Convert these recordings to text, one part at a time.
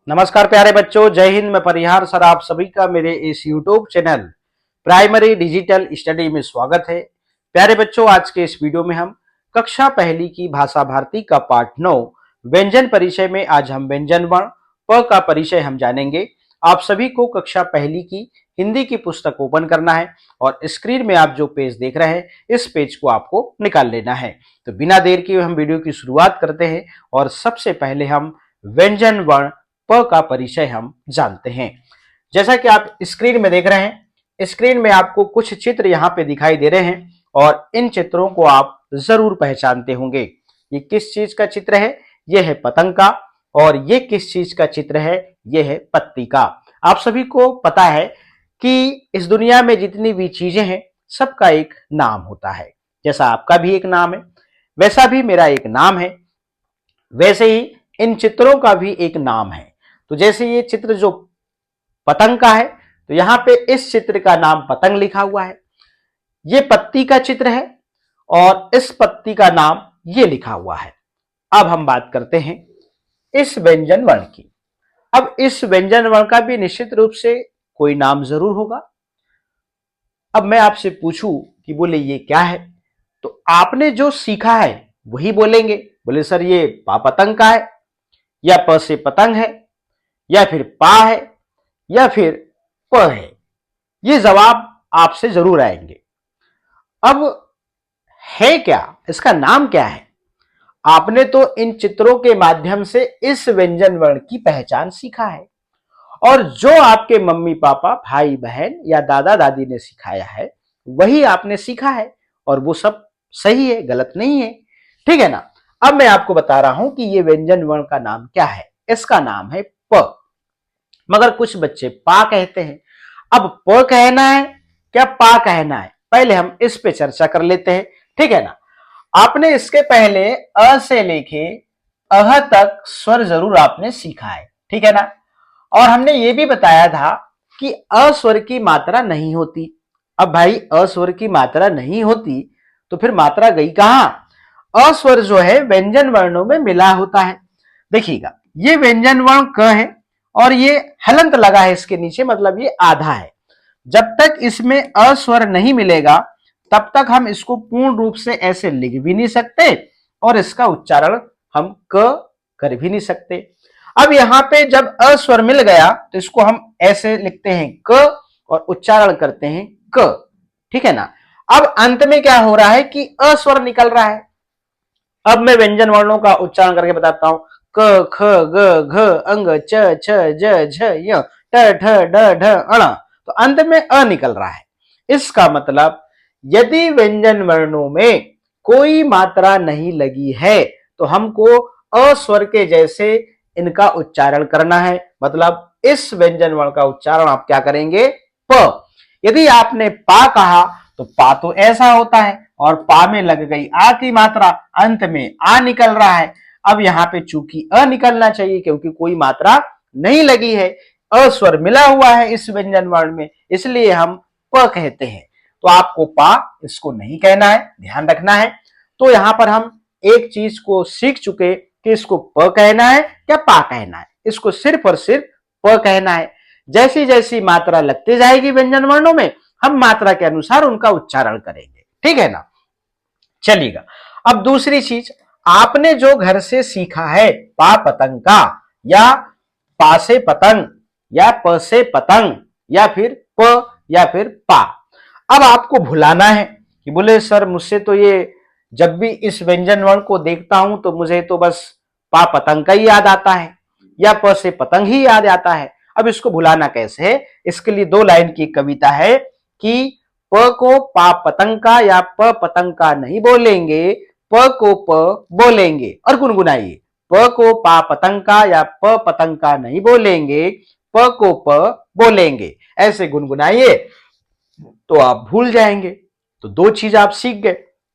नमस्कार प्यारे बच्चों, जय हिंद। मैं परिहार सर आप सभी का मेरे इस YouTube channel primary digital study में स्वागत है। प्यारे बच्चों, आज के इस वीडियो में हम कक्षा पहली की भाषा भारती का पाठ 9 व्यंजन परिचय में आज हम व्यंजन वर्ण प का परिचय हम जानेंगे। आप सभी को कक्षा पहली की हिंदी की पुस्तक ओपन करना है और स्क्रीन में आप जो पेज देख रहे हैं इस पेज को आपको निकाल लेना है। तो बिना देर किए हम वीडियो की शुरुआत करते हैं और सबसे पहले हम व्यंजन वर्ण प का परिचय हम जानते हैं। जैसा कि आप स्क्रीन में देख रहे हैं, स्क्रीन में आपको कुछ चित्र यहाँ पे दिखाई दे रहे हैं और इन चित्रों को आप जरूर पहचानते होंगे। ये किस चीज का चित्र है? ये है पतंग का। और ये किस चीज का चित्र है? ये है पत्ती का। आप सभी को पता है कि इस दुनिया में जितनी भी चीजें हैं सबका एक नाम होता है। जैसा आपका भी एक नाम है, वैसा भी मेरा एक नाम है, वैसे ही इन चित्रों का भी एक नाम है। तो जैसे ये चित्र जो पतंग का है, तो यहाँ पे इस चित्र का नाम पतंग लिखा हुआ है। ये पत्ती का चित्र है और इस पत्ती का नाम ये लिखा हुआ है। अब हम बात करते हैं इस व्यंजन वर्ण की। अब इस व्यंजन वर्ण का भी निश्चित रूप से कोई नाम जरूर होगा। अब मैं आपसे पूछूं कि बोले ये क्या है, तो आपने जो सीखा है वही बोलेंगे। बोले सर ये पतंग का है, या प से पतंग है, या फिर पा है, या फिर प है। ये जवाब आपसे जरूर आएंगे। अब है क्या, इसका नाम क्या है? आपने तो इन चित्रों के माध्यम से इस व्यंजन वर्ण की पहचान सीखा है और जो आपके मम्मी पापा भाई बहन या दादा दादी ने सिखाया है वही आपने सीखा है और वो सब सही है, गलत नहीं है। ठीक है ना। अब मैं आपको बता रहा हूं कि ये व्यंजन वर्ण का नाम क्या है। इसका नाम है प। मगर कुछ बच्चे पा कहते हैं। अब प कहना है क्या पा कहना है, पहले हम इस पे चर्चा कर लेते हैं। ठीक है ना। आपने इसके पहले अ से लेके अह तक स्वर जरूर आपने सीखा है। ठीक है ना। और हमने ये भी बताया था कि अ स्वर की मात्रा नहीं होती। अब भाई अ स्वर की मात्रा नहीं होती तो फिर मात्रा गई कहां? अ स्वर जो है व्यंजन वर्णों में मिला होता है। देखिएगा, ये व्यंजन वर्ण क है और ये हलंत लगा है इसके नीचे, मतलब ये आधा है। जब तक इसमें अ स्वर नहीं मिलेगा तब तक हम इसको पूर्ण रूप से ऐसे लिख भी नहीं सकते और इसका उच्चारण हम क कर भी नहीं सकते। अब यहां पे जब अ स्वर मिल गया तो इसको हम ऐसे लिखते हैं क और उच्चारण करते हैं क। ठीक है ना। अब अंत में क्या हो रहा है कि अ स्वर निकल रहा है। अब मैं व्यंजन वर्णों का उच्चारण करके बताता हूं। क ख ग घ अंग च छ ज झ य ट ठ ड ढ अण। तो अंत में अ निकल रहा है। इसका मतलब यदि व्यंजन वर्णों में कोई मात्रा नहीं लगी है तो हमको अ स्वर के जैसे इनका उच्चारण करना है। मतलब इस व्यंजन वर्ण का उच्चारण आप क्या करेंगे? प। यदि आपने पा कहा तो पा तो ऐसा होता है और पा में लग गई आ की मात्रा, अंत में आ निकल रहा है। अब यहां पे चूंकि अ निकलना चाहिए क्योंकि कोई मात्रा नहीं लगी है, अ स्वर मिला हुआ है इस व्यंजन वर्ण में, इसलिए हम प कहते हैं। तो आपको पा इसको नहीं कहना है, ध्यान रखना है। तो यहां पर हम एक चीज को सीख चुके कि इसको प कहना है या पा कहना है। इसको सिर्फ और सिर्फ प कहना है। जैसी जैसी मात्रा लगती जाएगी व्यंजन वर्णों में हम मात्रा के अनुसार उनका उच्चारण करेंगे। ठीक है ना। चलिएगा, अब दूसरी चीज आपने जो घर से सीखा है पा पतंग का, या पा से पतंग, या प से पतंग, या फिर प, या फिर पा। अब आपको भुलाना है कि बोले सर मुझसे तो ये जब भी इस व्यंजन वर्ण को देखता हूं तो मुझे तो बस पा पतंग का ही याद आता है या प से पतंग ही याद आता है। अब इसको भुलाना कैसे है? इसके लिए दो लाइन की कविता है कि प को पा पतंग का या प पतंग का नहीं बोलेंगे, प को प बोलेंगे। और गुनगुनाइए। प को पा पतंग का या प पतंग का नहीं बोलेंगे, प को प बोलेंगे। ऐसे गुनगुनाइए तो आप भूल जाएंगे। तो दो चीज आप सीख गए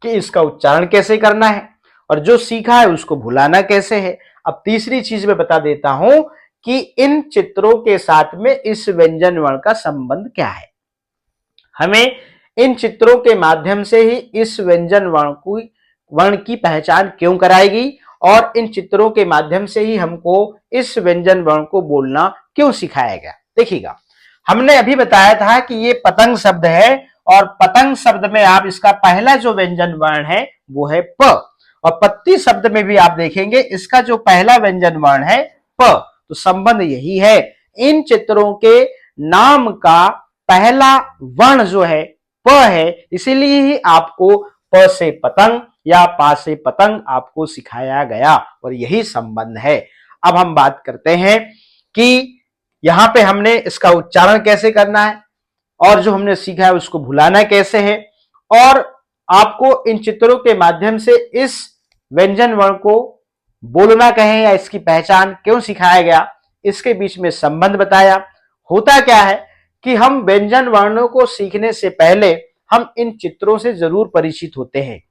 कि इसका उच्चारण कैसे करना है और जो सीखा है उसको भुलाना कैसे है। अब तीसरी चीज मैं बता देता हूं कि इन चित्रों के साथ में इस व्यंजन वर्ण का संबंध क्या है। हमें इन चित्रों के माध्यम से ही इस व्यंजन वर्ण की पहचान क्यों कराएगी और इन चित्रों के माध्यम से ही हमको इस व्यंजन वर्ण को बोलना क्यों सिखाया गया। देखिएगा, हमने अभी बताया था कि ये पतंग शब्द है और पतंग शब्द में आप इसका पहला जो व्यंजन वर्ण है वो है प, और पत्ती शब्द में भी आप देखेंगे इसका जो पहला व्यंजन वर्ण है प। तो संबंध यही है, इन चित्रों के नाम का पहला वर्ण जो है प है, इसीलिए ही आपको प से पतंग या पा से पतंग आपको सिखाया गया और यही संबंध है। अब हम बात करते हैं कि यहां पे हमने इसका उच्चारण कैसे करना है और जो हमने सीखा है उसको भुलाना कैसे है, और आपको इन चित्रों के माध्यम से इस व्यंजन वर्ण को बोलना कहें या इसकी पहचान क्यों सिखाया गया, इसके बीच में संबंध बताया। होता क्या है कि हम व्यंजन वर्णों को सीखने से पहले हम इन चित्रों से जरूर परिचित होते हैं।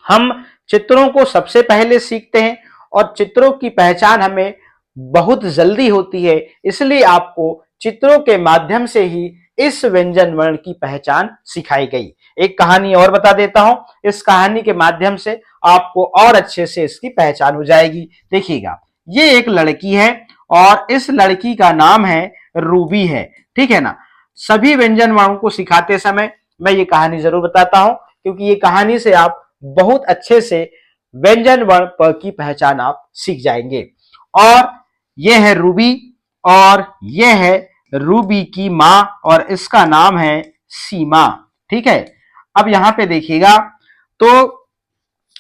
हम चित्रों को सबसे पहले सीखते हैं और चित्रों की पहचान हमें बहुत जल्दी होती है, इसलिए आपको चित्रों के माध्यम से ही इस व्यंजन वर्ण की पहचान सिखाई गई। एक कहानी और बता देता हूं, इस कहानी के माध्यम से आपको और अच्छे से इसकी पहचान हो जाएगी। देखिएगा, ये एक लड़की है और इस लड़की का नाम है रूबी है, ठीक है ना। सभी व्यंजन वर्णों को सिखाते समय मैं ये कहानी जरूर बताता हूं, क्योंकि ये कहानी से आप बहुत अच्छे से व्यंजन वर्ण प की पहचान आप सीख जाएंगे। और ये है रूबी और ये है रूबी की मां और इसका नाम है सीमा, ठीक है। अब यहां पे देखिएगा, तो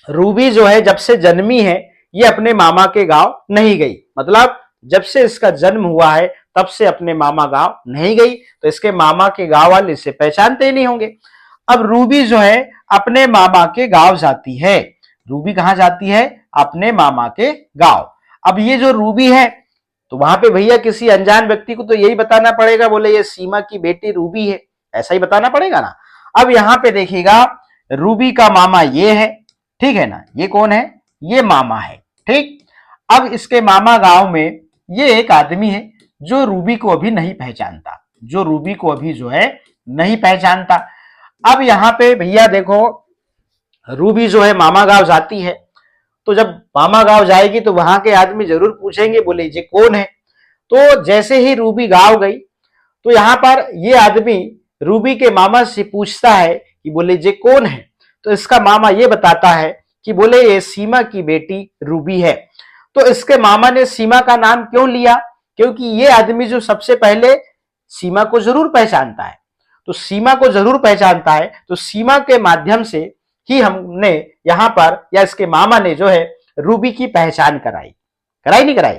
रूबी जो है जब से जन्मी है ये अपने मामा के गांव नहीं गई, मतलब जब से इसका जन्म हुआ है तब से अपने मामा गांव नहीं गई, तो इसके मामा के गांव वाले इसे पहचानते ही नहीं होंगे। अब रूबी जो है अपने मामा के गांव जाती है। रूबी कहां जाती है? अपने मामा के गांव। अब ये जो रूबी है तो वहां पे भैया किसी अनजान व्यक्ति को तो यही बताना पड़ेगा, बोले ये सीमा की बेटी रूबी है, ऐसा ही बताना पड़ेगा ना। अब यहां पे देखिएगा, रूबी का मामा ये है, ठीक है ना। ये कौन है? ये मामा है, ठीक। अब इसके मामा गांव में ये एक आदमी है जो रूबी को अभी नहीं पहचानता, जो रूबी को अभी जो है नहीं पहचानता। अब यहां पे भैया देखो, रूबी जो है मामा गांव जाती है, तो जब मामा गांव जाएगी तो वहां के आदमी जरूर पूछेंगे, बोले ये कौन है। तो जैसे ही रूबी गांव गई तो यहां पर ये आदमी रूबी के मामा से पूछता है कि बोले ये कौन है। तो इसका मामा ये बताता है कि बोले ये सीमा की बेटी रूबी है। तो इसके मामा ने सीमा का नाम क्यों लिया? क्योंकि ये आदमी जो सबसे पहले सीमा को जरूर पहचानता है, तो सीमा को जरूर पहचानता है, तो सीमा के माध्यम से ही हमने यहां पर, या इसके मामा ने जो है रूबी की पहचान कराई, कराई नहीं कराई।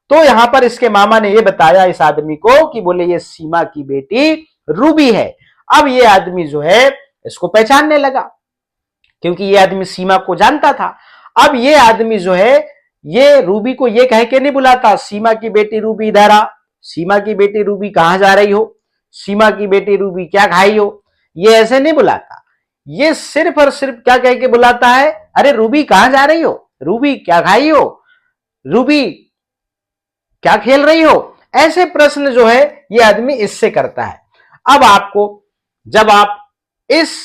तो यहां पर इसके मामा ने यह बताया इस आदमी को कि बोले ये सीमा की बेटी रूबी है। अब ये आदमी जो है इसको पहचानने लगा, क्योंकि ये आदमी सीमा को जानता था। अब ये आदमी जो है ये रूबी को ये कह के नहीं बुलाता, सीमा की बेटी रूबी इधर आ, सीमा की बेटी रूबी कहां जा रही हो, सीमा की बेटी रूबी क्या खाई हो, ये ऐसे नहीं बुलाता। ये सिर्फ और सिर्फ क्या कह के बुलाता है? अरे रूबी कहां जा रही हो, रूबी क्या खाई हो, रूबी क्या खेल रही हो। ऐसे प्रश्न जो है ये आदमी इससे करता है। अब आपको, जब आप इस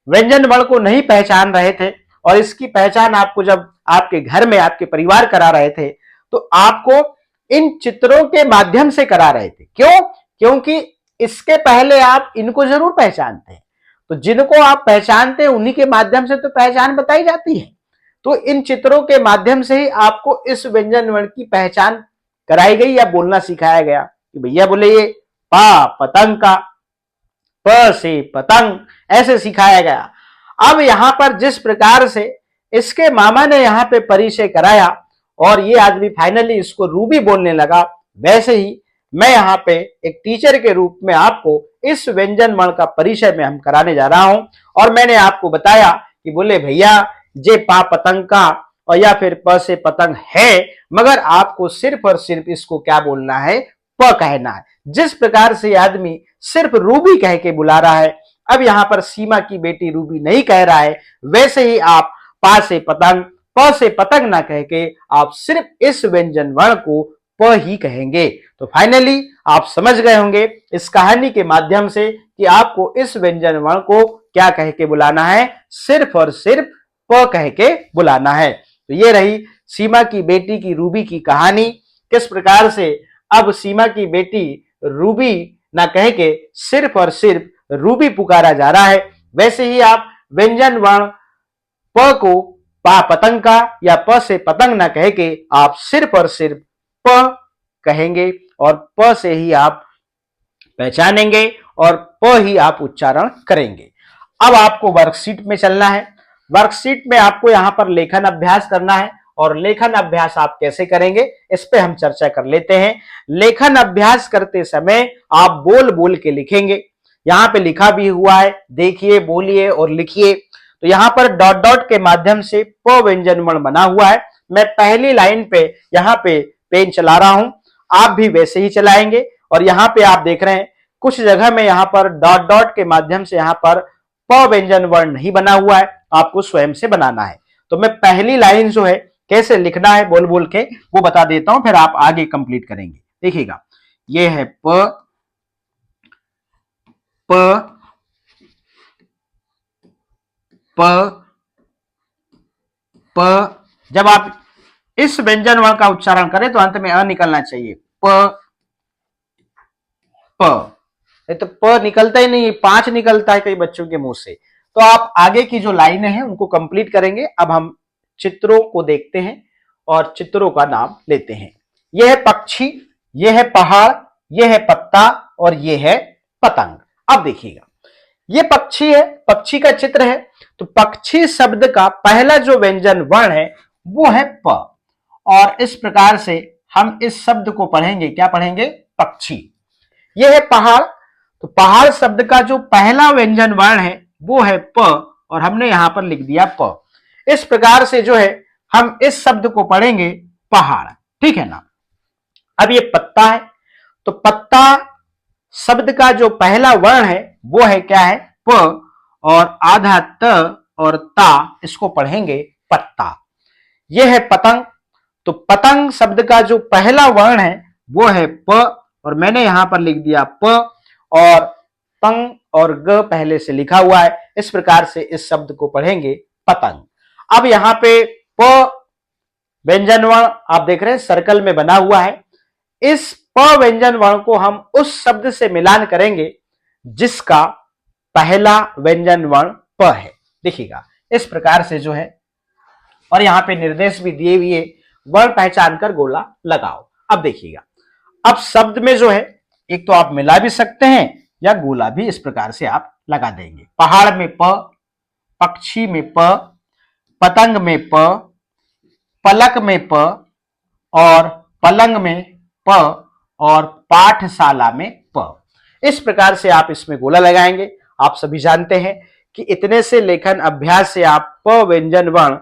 व्यंजन वर्ण को नहीं पहचान रहे थे और इसकी पहचान आपको जब आपके घर में आपके परिवार करा रहे थे, तो आपको इन चित्रों के माध्यम से करा रहे थे। क्यों? क्योंकि इसके पहले आप इनको जरूर पहचानते हैं, तो जिनको आप पहचानते हैं उन्हीं के माध्यम से तो पहचान बताई जाती है। तो इन चित्रों के माध्यम से ही आपको इस व्यंजन वर्ण की पहचान कराई गई या बोलना सिखाया गया कि भैया बोले ये पा पतंग का, प से पतंग, ऐसे सिखाया गया। अब यहां पर जिस प्रकार से इसके मामा ने यहां पे परिचय कराया और ये आदमी फाइनली इसको रूबी बोलने लगा, वैसे ही मैं यहां पे एक टीचर के रूप में आपको इस व्यंजन वर्ण का परिचय में हम कराने जा रहा हूं। और मैंने आपको बताया कि बोले भैया जे पा पतंग का और या फिर प से पतंग है, मगर आपको सिर्फ और सिर्फ इसको क्या बोलना है? प कहना है। जिस प्रकार से आदमी सिर्फ रूबी कह के बुला रहा है, अब यहां पर सीमा की बेटी रूबी नहीं कह रहा है, वैसे ही आप पा से पतंग, प से पतंग ना कह के आप सिर्फ इस व्यंजन वर्ण को प ही कहेंगे। तो फाइनली आप समझ गए होंगे इस कहानी के माध्यम से कि आपको इस व्यंजन वर्ण को क्या कह के बुलाना है? सिर्फ और सिर्फ प कह के बुलाना है। तो ये रही सीमा की बेटी की रूबी की कहानी। किस प्रकार से अब सीमा की बेटी रूबी ना कह के सिर्फ और सिर्फ रूबी पुकारा जा रहा है। वैसे ही आप व्यंजन वर्ण प को पा पतंग का या प से पतंग ना कह के आप सिर्फ और सिर्फ प कहेंगे और प से ही आप पहचानेंगे और प ही आप उच्चारण करेंगे। अब आपको वर्कशीट में चलना है। वर्कशीट में आपको यहां पर लेखन अभ्यास करना है और लेखन अभ्यास आप कैसे करेंगे इस पे हम चर्चा कर लेते हैं। लेखन अभ्यास करते समय आप बोल बोल के लिखेंगे। यहां पे लिखा भी हुआ है, देखिए, बोलिए और लिखिए। तो यहां पर डॉट डॉट के माध्यम से प व्यंजन वर्ण बना हुआ है। मैं पहली लाइन पे यहां पे पेन चला रहा हूं, आप भी वैसे ही चलाएंगे। और यहां पे आप देख रहे हैं कुछ जगह में यहां पर डॉट डॉट के माध्यम से यहां पर प व्यंजन वर्ण नहीं बना हुआ है, आपको स्वयं से बनाना है। तो मैं पहली लाइन जो है कैसे लिखना है बोल बोल के वो बता देता हूं, फिर आप आगे कंप्लीट करेंगे। देखिएगा, ये है प प प प। जब आप इस व्यंजन वर्ण का उच्चारण करें तो अंत में अ निकलना चाहिए। प प, तो प निकलता ही नहीं, 5 निकलता है कई बच्चों के मुंह से। तो आप आगे की जो लाइनें हैं उनको कंप्लीट करेंगे। अब हम चित्रों को देखते हैं और चित्रों का नाम लेते हैं। यह है पक्षी, यह है पहाड़, यह है पत्ता और यह है पतंग। अब देखिएगा, यह पक्षी है, पक्षी का चित्र है। तो पक्षी शब्द का पहला जो व्यंजन वर्ण है वो है प, और इस प्रकार से हम इस शब्द को पढ़ेंगे, क्या पढ़ेंगे? पक्षी। यह है पहाड़, तो पहाड़ शब्द का जो पहला व्यंजन वर्ण है वो है प, और हमने यहां पर लिख दिया प। इस प्रकार से जो है हम इस शब्द को पढ़ेंगे पहाड़, ठीक है ना। अब ये पत्ता है, तो पत्ता शब्द का जो पहला वर्ण है वो है क्या है? प, और आधा त और ता, इसको पढ़ेंगे पत्ता। यह है पतंग, तो पतंग शब्द का जो पहला वर्ण है वो है प, और मैंने यहां पर लिख दिया प, और पंग और ग पहले से लिखा हुआ है। इस प्रकार से इस शब्द को पढ़ेंगे पतंग। अब यहां पे प व्यंजन वर्ण आप देख रहे हैं सर्कल में बना हुआ है। इस प व्यंजन वर्ण को हम उस शब्द से मिलान करेंगे जिसका पहला व्यंजन वर्ण प है। देखिएगा, इस प्रकार से जो है, और यहां पे निर्देश भी दिए हुए, वर्ण पहचान कर गोला लगाओ। अब देखिएगा, अब शब्द में जो है एक तो आप मिला भी सकते हैं या गोला भी इस प्रकार से आप लगा देंगे। पहाड़ में प, पक्षी में प, पतंग में प, पलक में प, और पलंग में प, और पाठशाला में प। इस प्रकार से आप इसमें गोला लगाएंगे। आप सभी जानते हैं कि इतने से लेखन अभ्यास से आप प व्यंजन वर्ण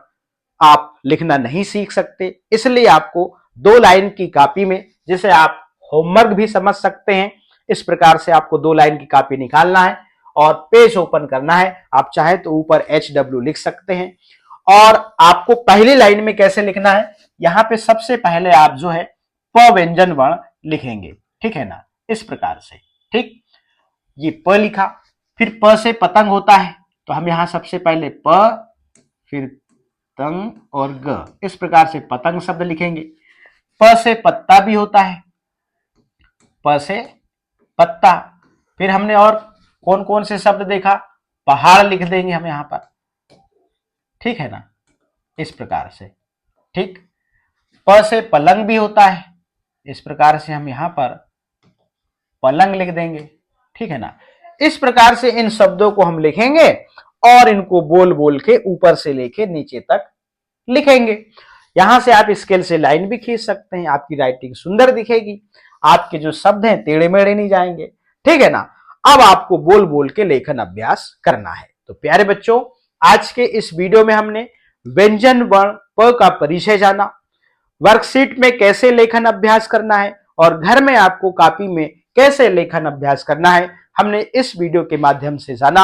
आप लिखना नहीं सीख सकते, इसलिए आपको 2 लाइन की कॉपी में, जिसे आप होमवर्क भी समझ सकते हैं, इस प्रकार से आपको 2 लाइन की कॉपी निकालना है और पेज ओपन करना है। आप चाहे तो ऊपर HW लिख सकते हैं। और आपको पहली लाइन में कैसे लिखना है, यहां पे सबसे पहले आप जो है प व्यंजन वर्ण लिखेंगे, ठीक है ना, इस प्रकार से। ठीक, ये प लिखा, फिर प से पतंग होता है, तो हम यहां सबसे पहले प, फिर तंग और ग, इस प्रकार से पतंग शब्द लिखेंगे। प से पत्ता भी होता है, प से पत्ता। फिर हमने और कौन कौन से शब्द देखा, पहाड़ लिख देंगे हम यहां पर, ठीक है ना, इस प्रकार से। ठीक, प से पलंग भी होता है, इस प्रकार से हम यहां पर पलंग लिख देंगे, ठीक है ना। इस प्रकार से इन शब्दों को हम लिखेंगे और इनको बोल बोल के ऊपर से लेके नीचे तक लिखेंगे। यहां से आप स्केल से लाइन भी खींच सकते हैं, आपकी राइटिंग सुंदर दिखेगी, आपके जो शब्द हैं टेढ़े मेढ़े नहीं जाएंगे, ठीक है ना। अब आपको बोल बोल के लेखन अभ्यास करना है। तो प्यारे बच्चों, आज के इस वीडियो में हमने व्यंजन वर्ण प का परिचय जाना, वर्कशीट में कैसे लेखन अभ्यास करना है और घर में आपको कॉपी में कैसे लेखन अभ्यास करना है, हमने इस वीडियो के माध्यम से जाना।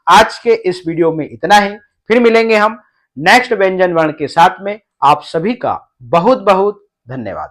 आज के इस वीडियो में इतना ही, फिर मिलेंगे हम नेक्स्ट व्यंजन वर्ण के साथ में। आप सभी का बहुत बहुत धन्यवाद।